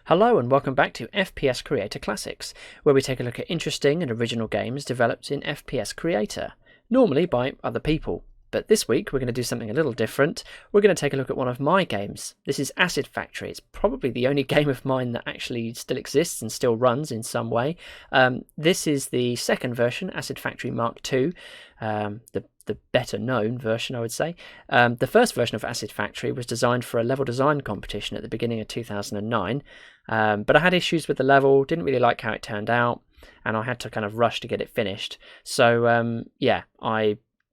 Hello and welcome back to FPS Creator Classics, where we take a look at interesting and original games developed in FPS Creator, normally by other people. But this week we're going to do something a little different. We're going to take a look at one of my games. This is Acid Factory. It's probably the only game of mine that actually still exists and still runs in some way. This is the second version, Acid Factory Mark II, the better known version, I would say. The first version of Acid Factory was designed for a level design competition at the beginning of 2009, but I had issues with the level, didn't really like how it turned out, and I had to kind of rush to get it finished. So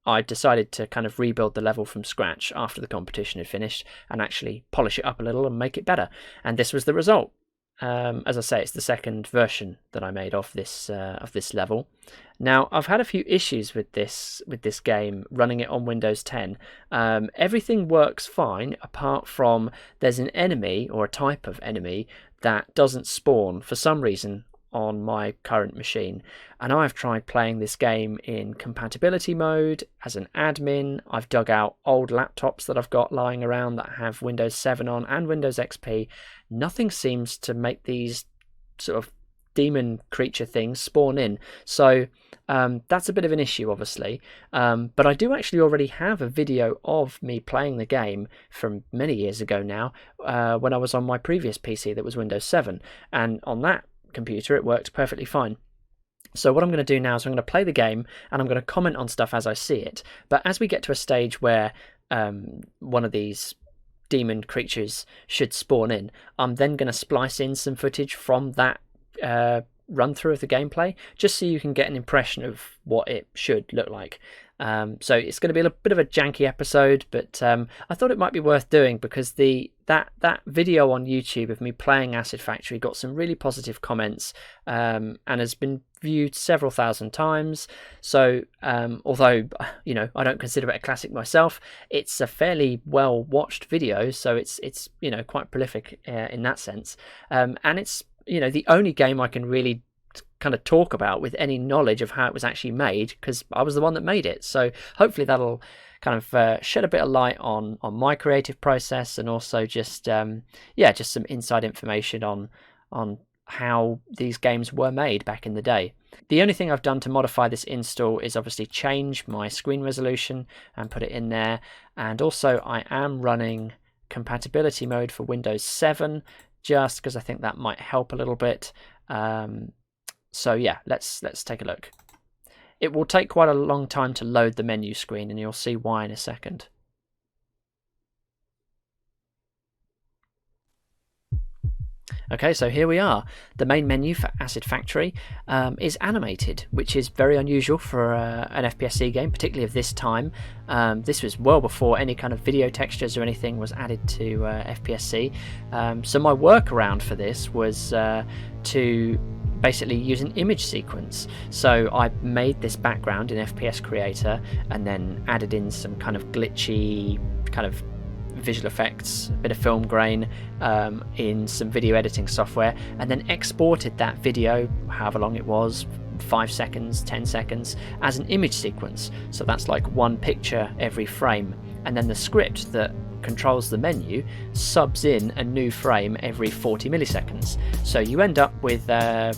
I decided to kind of rebuild the level from scratch after the competition had finished and actually polish it up a little and make it better. And this was the result. As I say, it's the second version that I made of this level. Now, I've had a few issues with this game running it on Windows 10. Everything works fine apart from there's an enemy or a type of enemy that doesn't spawn for some reason on my current machine, and I've tried playing this game in compatibility mode as an admin. I've dug out old laptops that I've got lying around that have Windows 7 on and Windows XP. Nothing seems to make these sort of demon creature things spawn in, so that's a bit of an issue, obviously, but I do actually already have a video of me playing the game from many years ago now, when I was on my previous PC that was Windows 7, and on that computer it worked perfectly fine. So what I'm going to do now is I'm going to play the game and I'm going to comment on stuff as I see it, but as we get to a stage where one of these demon creatures should spawn in, I'm then going to splice in some footage from that run through of the gameplay, just so you can get an impression of what it should look like. So it's going to be a bit of a janky episode, but I thought it might be worth doing because that video on YouTube of me playing Acid Factory got some really positive comments, and has been viewed several thousand times. So although I don't consider it a classic myself, it's a fairly well watched video, so it's quite prolific in that sense, and it's the only game I can really kind of talk about with any knowledge of how it was actually made, because I was the one that made it. So hopefully that'll kind of shed a bit of light on my creative process, and also just some inside information on how these games were made back in the day. The only thing I've done to modify this install is obviously change my screen resolution and put it in there, and also I am running compatibility mode for Windows 7 just because I think that might help a little bit. So yeah, let's take a look. It will take quite a long time to load the menu screen, and you'll see why in a second. Okay, so here we are. The main menu for Acid Factory is animated, which is very unusual for an FPSC game, particularly of this time. This was well before any kind of video textures or anything was added to FPSC. So my workaround for this was to basically use an image sequence. So I made this background in FPS Creator and then added in some kind of glitchy kind of visual effects, a bit of film grain in some video editing software, and then exported that video, however long it was, 5 seconds, 10 seconds, as an image sequence. So that's like one picture every frame, and then the script that controls the menu subs in a new frame every 40 milliseconds. So you end up with a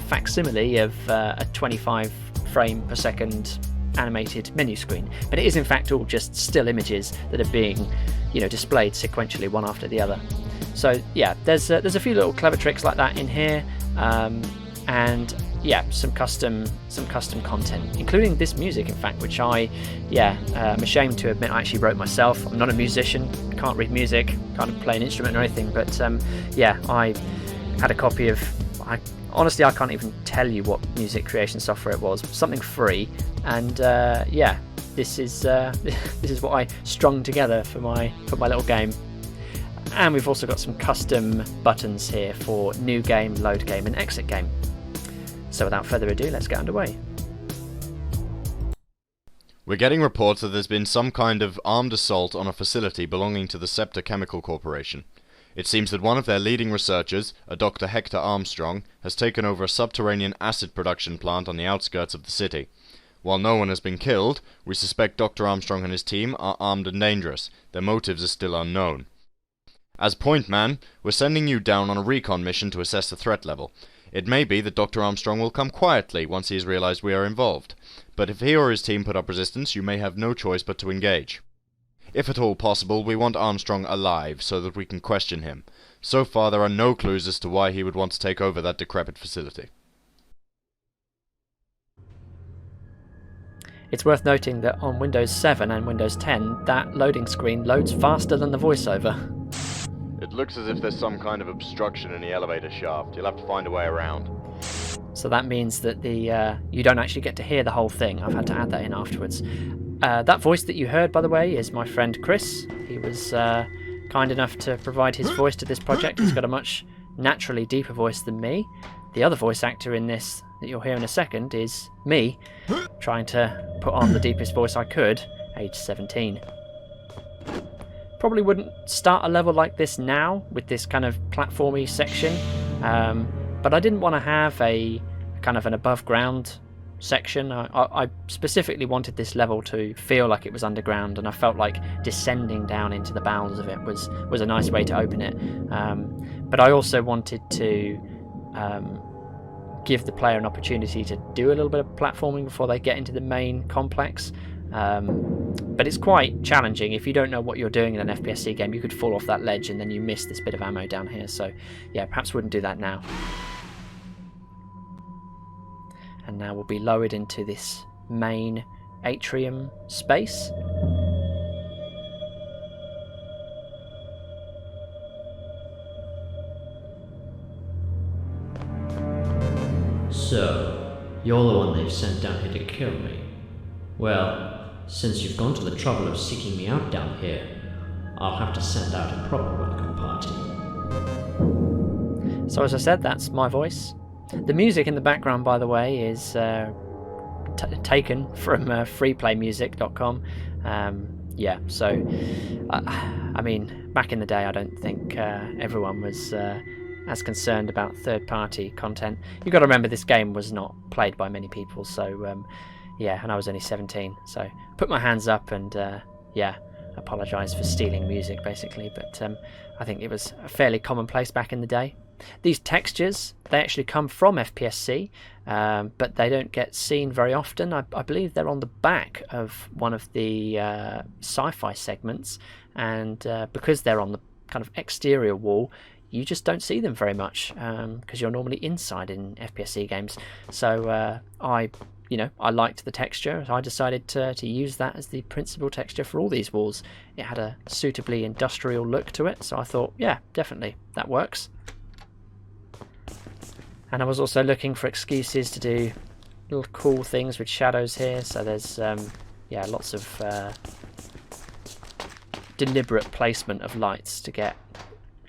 facsimile of a 25 frame per second animated menu screen, but it is in fact all just still images that are being displayed sequentially one after the other. So yeah, there's a few little clever tricks like that in here, and yeah, some custom content, including this music in fact, which I'm ashamed to admit I actually wrote myself. I'm not a musician, can't read music, can't play an instrument or anything, but I had a copy of, honestly I can't even tell you what music creation software it was, something free, and this is what I strung together for my little game. And we've also got some custom buttons here for new game, load game and exit game. So without further ado, let's get underway. We're getting reports that there's been some kind of armed assault on a facility belonging to the Scepter Chemical Corporation. It seems that one of their leading researchers, a Dr. Hector Armstrong, has taken over a subterranean acid production plant on the outskirts of the city. While no one has been killed, we suspect Dr. Armstrong and his team are armed and dangerous. Their motives are still unknown. As point man, we're sending you down on a recon mission to assess the threat level. It may be that Dr. Armstrong will come quietly once he has realized we are involved, but if he or his team put up resistance, you may have no choice but to engage. If at all possible, we want Armstrong alive so that we can question him. So far, there are no clues as to why he would want to take over that decrepit facility. It's worth noting that on Windows 7 and Windows 10, that loading screen loads faster than the voiceover. It looks as if there's some kind of obstruction in the elevator shaft. You'll have to find a way around. So that means that you don't actually get to hear the whole thing. I've had to add that in afterwards. That voice that you heard, by the way, is my friend Chris. He was kind enough to provide his voice to this project. He's got a much naturally deeper voice than me. The other voice actor in this that you'll hear in a second is me, trying to put on the deepest voice I could, age 17. Probably wouldn't start a level like this now with this kind of platformy section, but I didn't want to have a kind of an above ground section. I specifically wanted this level to feel like it was underground, and I felt like descending down into the bowels of it was a nice way to open it. But I also wanted to give the player an opportunity to do a little bit of platforming before they get into the main complex. But it's quite challenging. If you don't know what you're doing in an FPS game, you could fall off that ledge and then you miss this bit of ammo down here. So yeah, perhaps wouldn't do that now. And now we'll be lowered into this main atrium space. So, you're the one they've sent down here to kill me. Well, since you've gone to the trouble of seeking me out down here, I'll have to send out a proper welcome party. So as I said, that's my voice. The music in the background, by the way, is taken from freeplaymusic.com. Yeah, so, I mean, back in the day, I don't think everyone was as concerned about third-party content. You've got to remember this game was not played by many people, so yeah, and I was only 17, so put my hands up and yeah, apologise for stealing music basically, but I think it was a fairly commonplace back in the day. These textures, they actually come from FPSC, but they don't get seen very often. I believe they're on the back of one of the sci-fi segments, and because they're on the kind of exterior wall, you just don't see them very much because you're normally inside in FPSC games. So I liked the texture. I decided to use that as the principal texture for all these walls. It had a suitably industrial look to it, so I thought, yeah, definitely, that works. And I was also looking for excuses to do little cool things with shadows here, so there's yeah, lots of deliberate placement of lights to get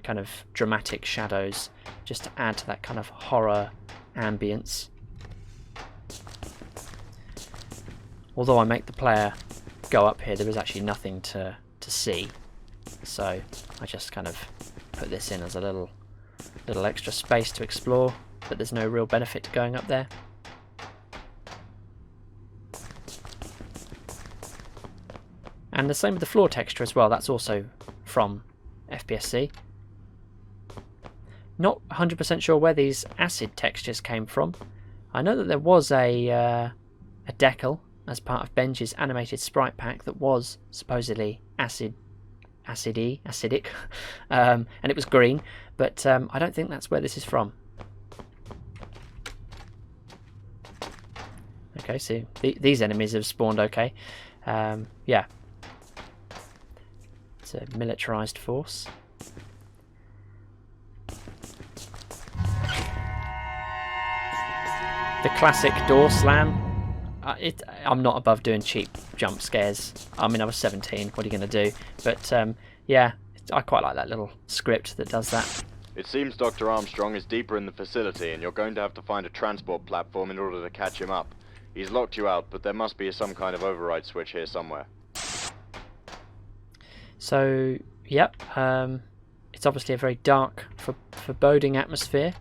kind of dramatic shadows, just to add to that kind of horror ambience. Although I make the player go up here, there is actually nothing to see, so I just kind of put this in as a little extra space to explore, but there's no real benefit to going up there. And the same with the floor texture as well, that's also from FPSC. Not 100% sure where these acid textures came from. I know that there was a decal as part of Benji's animated sprite pack that was supposedly acidic, and it was green, but I don't think that's where this is from. Okay, so these enemies have spawned okay. Yeah. It's a militarized force. The classic door slam. I'm not above doing cheap jump scares. I mean, I was 17, what are you going to do? But yeah, I quite like that little script that does that. It seems Dr. Armstrong is deeper in the facility, and you're going to have to find a transport platform in order to catch him up. He's locked you out, but there must be some kind of override switch here somewhere. So, yep, it's obviously a very dark, foreboding atmosphere.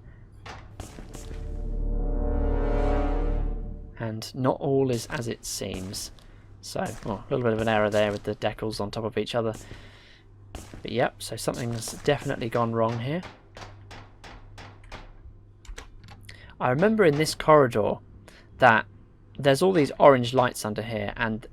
And not all is as it seems. So, a little bit of an error there with the decals on top of each other. But yep, so something's definitely gone wrong here. I remember in this corridor that there's all these orange lights under here, and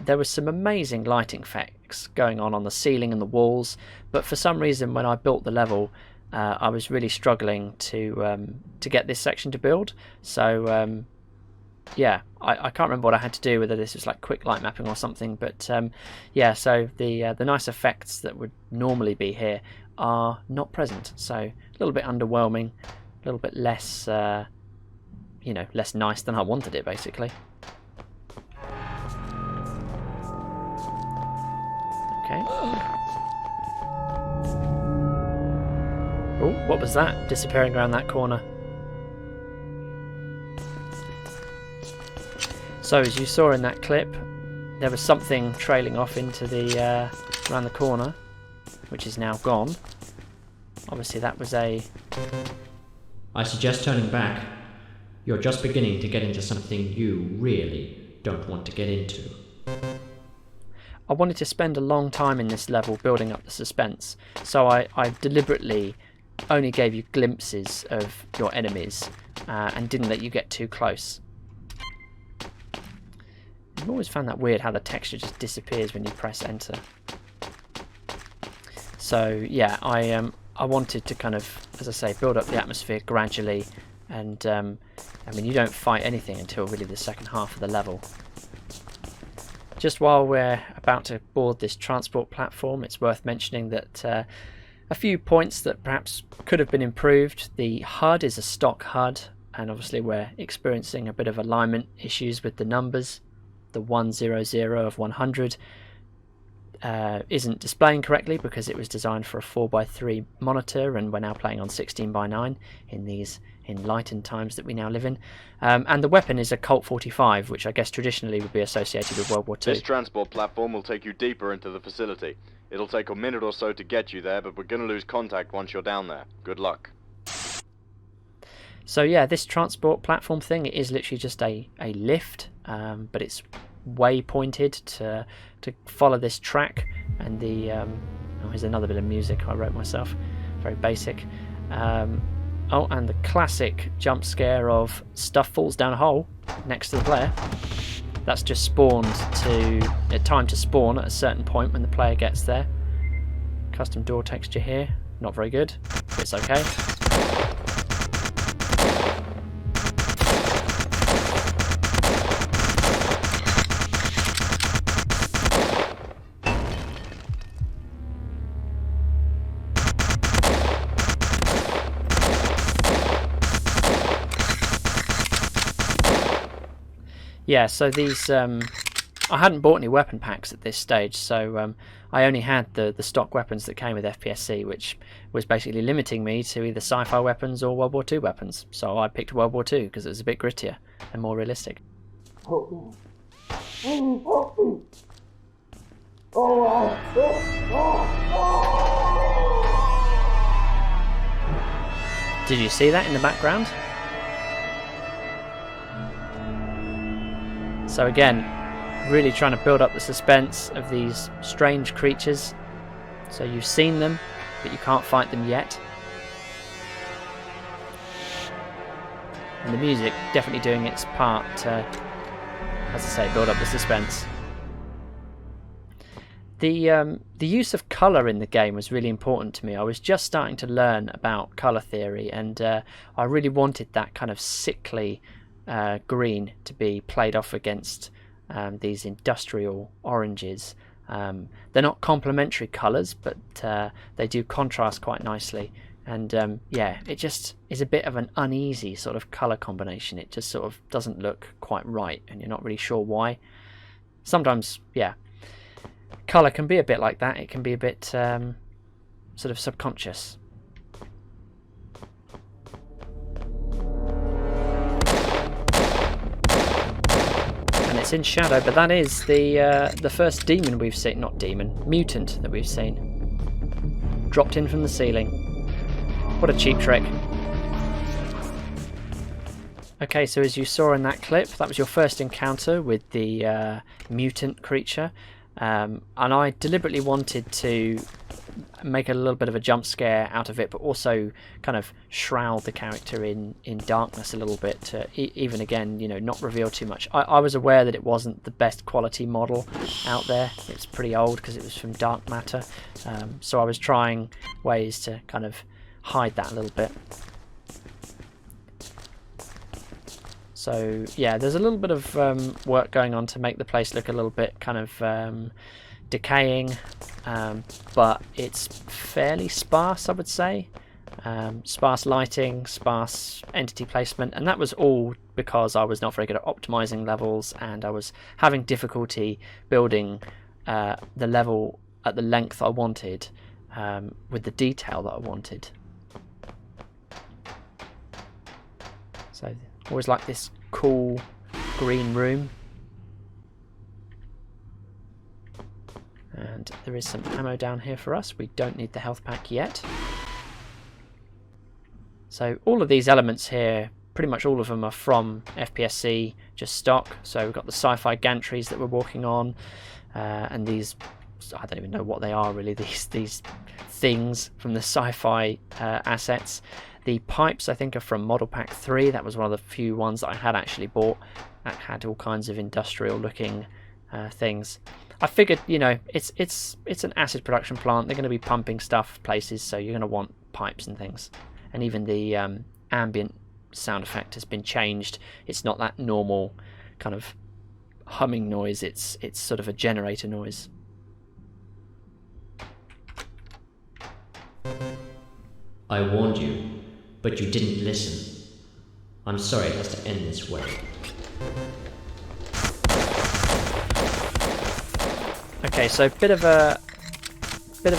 there was some amazing lighting effects going on the ceiling and the walls, but for some reason when I built the level I was really struggling to get this section to build. So yeah, I can't remember what I had to do, whether this was like quick light mapping or something, but yeah, so the nice effects that would normally be here are not present, so a little bit underwhelming, a little bit less you know, less nice than I wanted it, basically. Okay. Oh, what was that? Disappearing around that corner. So, as you saw in that clip, there was something trailing off into the around the corner, which is now gone. Obviously, that was a... I suggest turning back. You're just beginning to get into something you really don't want to get into. I wanted to spend a long time in this level building up the suspense, so I deliberately only gave you glimpses of your enemies and didn't let you get too close. I've always found that weird how the texture just disappears when you press enter. So yeah, I wanted to kind of, as I say, build up the atmosphere gradually, and I mean, you don't fight anything until really the second half of the level. Just while we're about to board this transport platform, it's worth mentioning that a few points that perhaps could have been improved. The HUD is a stock HUD, and obviously we're experiencing a bit of alignment issues with the numbers. The 100 of 100 isn't displaying correctly because it was designed for a 4:3 monitor, and we're now playing on 16:9 in these enlightened times that we now live in. And the weapon is a Colt 45, which I guess traditionally would be associated with World War II. This transport platform will take you deeper into the facility. It'll take a minute or so to get you there, but we're going to lose contact once you're down there. Good luck. So yeah, this transport platform thing, it is literally just a lift, but it's waypointed to follow this track. And the oh, here's another bit of music I wrote myself, very basic. Oh, and the classic jump scare of stuff falls down a hole next to the player. That's just spawned to time to spawn at a certain point when the player gets there. Custom door texture here, not very good, but it's okay. Yeah, so these I hadn't bought any weapon packs at this stage, so I only had the stock weapons that came with FPS-C, which was basically limiting me to either sci-fi weapons or World War II weapons. So I picked World War II because it was a bit grittier and more realistic. Did you see that in the background? So again, really trying to build up the suspense of these strange creatures. So you've seen them, but you can't fight them yet. And the music definitely doing its part to, as I say, build up the suspense. The use of colour in the game was really important to me. I was just starting to learn about colour theory, and I really wanted that kind of sickly green to be played off against these industrial oranges. They're not complementary colours, but they do contrast quite nicely, and yeah, it just is a bit of an uneasy sort of colour combination. It just sort of doesn't look quite right, and you're not really sure why. Sometimes, yeah, colour can be a bit like that. It can be a bit sort of subconscious. It's in shadow, but that is the first demon we've seen, not demon, mutant that we've seen. Dropped in from the ceiling. What a cheap trick. Okay, so as you saw in that clip, that was your first encounter with the mutant creature. and I deliberately wanted to make a little bit of a jump scare out of it, but also kind of shroud the character in darkness a little bit to even again, you know, not reveal too much. I was aware that it wasn't the best quality model out there. It's pretty old because it was from Dark Matter, so I was trying ways to kind of hide that a little bit. So yeah, there's a little bit of work going on to make the place look a little bit kind of decaying, but it's fairly sparse, I would say. Sparse lighting, sparse entity placement, and that was all because I was not very good at optimizing levels, and I was having difficulty building the level at the length I wanted, with the detail that I wanted. So always like this cool green room. And there is some ammo down here for us. We don't need the health pack yet. So all of these elements here, pretty much all of them are from FPSC, just stock. So we've got the sci-fi gantries that we're walking on, and these, I don't even know what they are really, these things from the sci-fi assets. The pipes, I think, are from Model Pack 3. That was one of the few ones that I had actually bought that had all kinds of industrial looking things. I figured, you know, it's an acid production plant. They're going to be pumping stuff places, so you're going to want pipes and things. And even the ambient sound effect has been changed. It's not that normal kind of humming noise. It's sort of a generator noise. I warned you, but you didn't listen. I'm sorry it has to end this way. Okay, so bit of a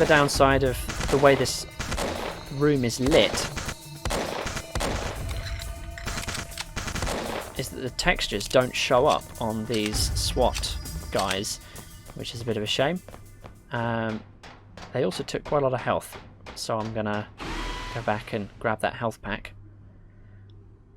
downside of the way this room is lit is that the textures don't show up on these SWAT guys, which is a bit of a shame. They also took quite a lot of health, so I'm gonna go back and grab that health pack.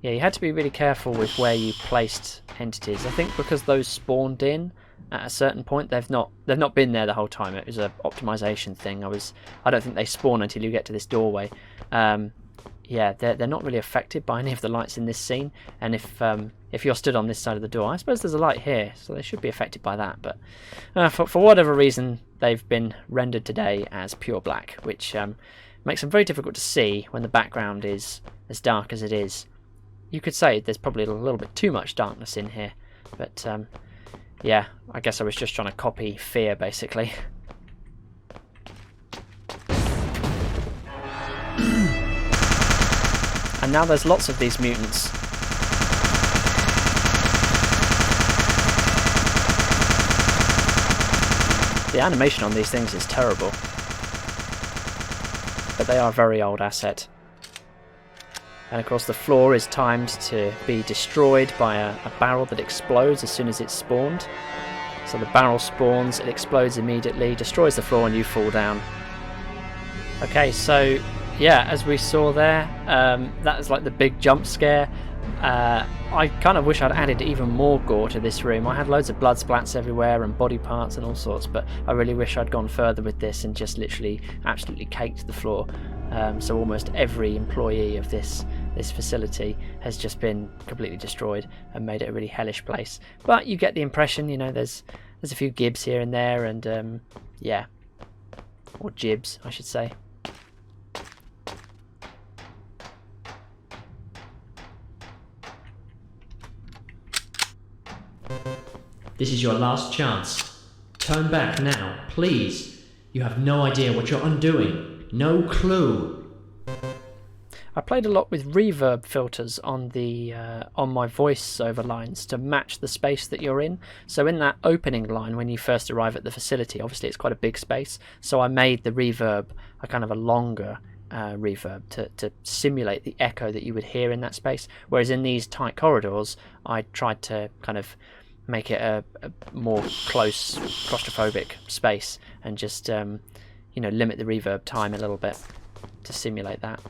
Yeah, you had to be really careful with where you placed entities. I think because those spawned in at a certain point, they've not been there the whole time. It was an optimization thing. I don't think they spawn until you get to this doorway. Yeah, they're not really affected by any of the lights in this scene. And if you're stood on this side of the door, I suppose there's a light here, so they should be affected by that. But for whatever reason, they've been rendered today as pure black, which makes them very difficult to see when the background is as dark as it is. You could say there's probably a little bit too much darkness in here, but yeah, I guess I was just trying to copy F.E.A.R. basically. And now there's lots of these mutants. The animation on these things is terrible, but they are a very old asset. And of course the floor is timed to be destroyed by a barrel that explodes as soon as it's spawned. So the barrel spawns, it explodes immediately, destroys the floor, and you fall down. Okay, so yeah, as we saw there, that is like the big jump scare. I kind of wish I'd added even more gore to this room. I had loads of blood splats everywhere and body parts and all sorts, but I really wish I'd gone further with this and just literally absolutely caked the floor. So almost every employee of this facility has just been completely destroyed and made it a really hellish place. But you get the impression, you know, there's a few gibs here and there, and yeah, or jibs, I should say. This is your last chance. Turn back now, please. You have no idea what you're undoing. No clue. I played a lot with reverb filters on the on my voiceover lines to match the space that you're in. So in that opening line when you first arrive at the facility, obviously it's quite a big space, so I made the reverb a kind of a longer reverb to simulate the echo that you would hear in that space, whereas in these tight corridors I tried to kind of make it a more close claustrophobic space and just you know, limit the reverb time a little bit to simulate that.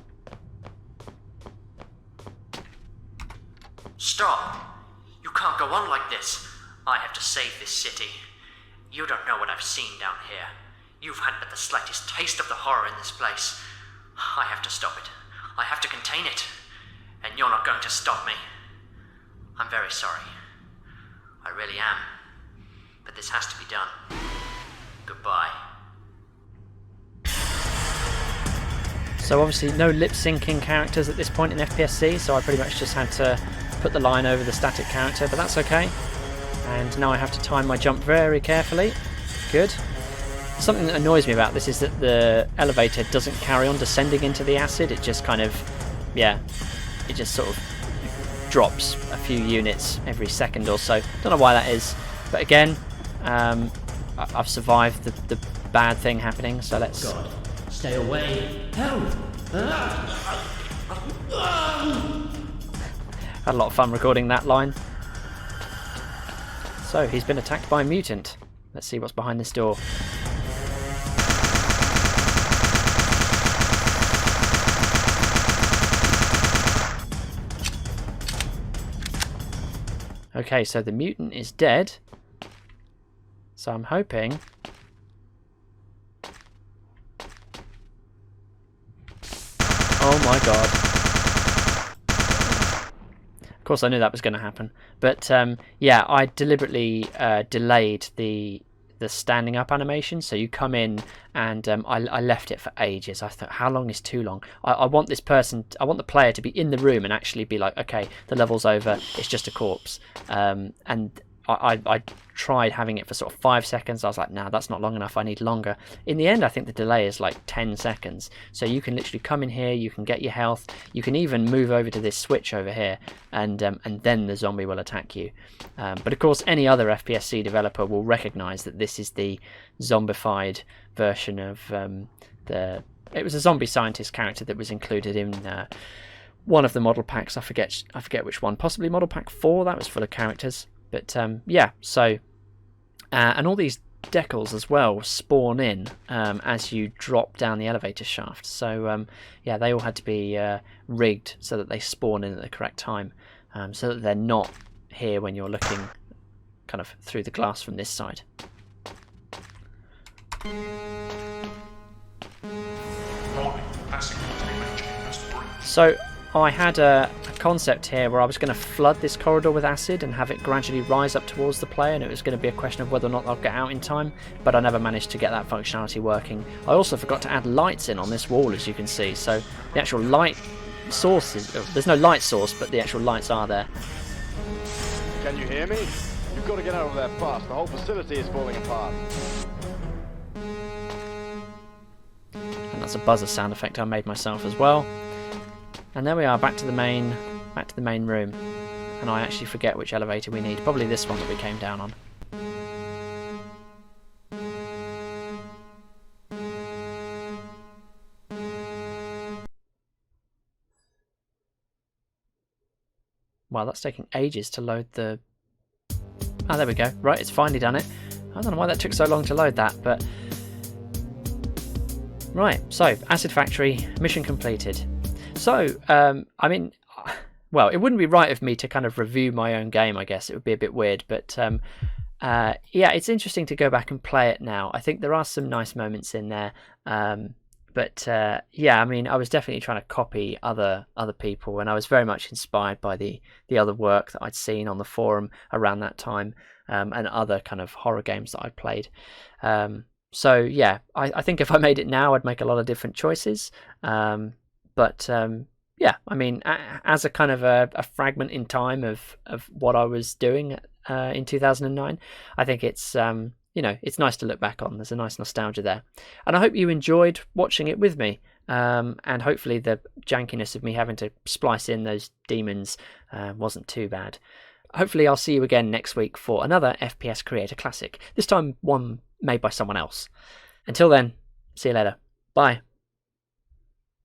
Stop! You can't go on like this. I have to save this city. You don't know what I've seen down here. You've had but the slightest taste of the horror in this place. I have to stop it. I have to contain it. And you're not going to stop me. I'm very sorry. I really am. But this has to be done. Goodbye. So obviously no lip syncing characters at this point in FPSC, so I pretty much just had to put the line over the static character, but that's okay. And now I have to time my jump very carefully. Good. Something that annoys me about this is that the elevator doesn't carry on descending into the acid. It just kind of, yeah, it just sort of drops a few units every second or so. Don't know why that is, but again, I've survived the bad thing happening, so let's... God, stay away. Help! Had a lot of fun recording that line. So, he's been attacked by a mutant. Let's see what's behind this door. Okay, so the mutant is dead. So I'm hoping... Oh my god. Of course I knew that was going to happen. But yeah, I deliberately delayed the standing up animation. So you come in and I left it for ages. I thought, how long is too long? I want this person, I want the player to be in the room and actually be like, okay, the level's over, it's just a corpse. And I tried having it for sort of 5 seconds. I was like, nah, that's not long enough. I need longer. In the end, I think the delay is like 10 seconds. So you can literally come in here, you can get your health, you can even move over to this switch over here, and then the zombie will attack you. But of course, any other FPSC developer will recognize that this is the zombified version of it was a zombie scientist character that was included in one of the model packs. I forget which one. Possibly model pack 4. That was full of characters. But yeah, so and all these decals as well spawn in as you drop down the elevator shaft. So yeah, they all had to be rigged so that they spawn in at the correct time, so that they're not here when you're looking kind of through the glass from this side. So I had a concept here where I was going to flood this corridor with acid and have it gradually rise up towards the player, and it was going to be a question of whether or not they'll get out in time, but I never managed to get that functionality working. I also forgot to add lights in on this wall, as you can see, so the actual light source is... there's no light source, but the actual lights are there. Can you hear me? You've got to get out of there fast. The whole facility is falling apart. And that's a buzzer sound effect I made myself as well. And there we are, back to the main room. And I actually forget which elevator we need. Probably this one that we came down on. Wow, that's taking ages to load the... Ah, there we go. Right, it's finally done it. I don't know why that took so long to load that, but... Right, so, Acid Factory, mission completed. So, I mean, well, it wouldn't be right of me to kind of review my own game, I guess. It would be a bit weird, but yeah, it's interesting to go back and play it now. I think there are some nice moments in there, but yeah, I mean, I was definitely trying to copy other people, and I was very much inspired by the other work that I'd seen on the forum around that time, and other kind of horror games that I played. So yeah, I think if I made it now, I'd make a lot of different choices. But yeah, I mean, as a kind of a fragment in time of what I was doing in 2009, I think it's you know, it's nice to look back on. There's a nice nostalgia there, and I hope you enjoyed watching it with me. And hopefully the jankiness of me having to splice in those demons wasn't too bad. Hopefully I'll see you again next week for another FPS Creator Classic. This time one made by someone else. Until then, see you later. Bye.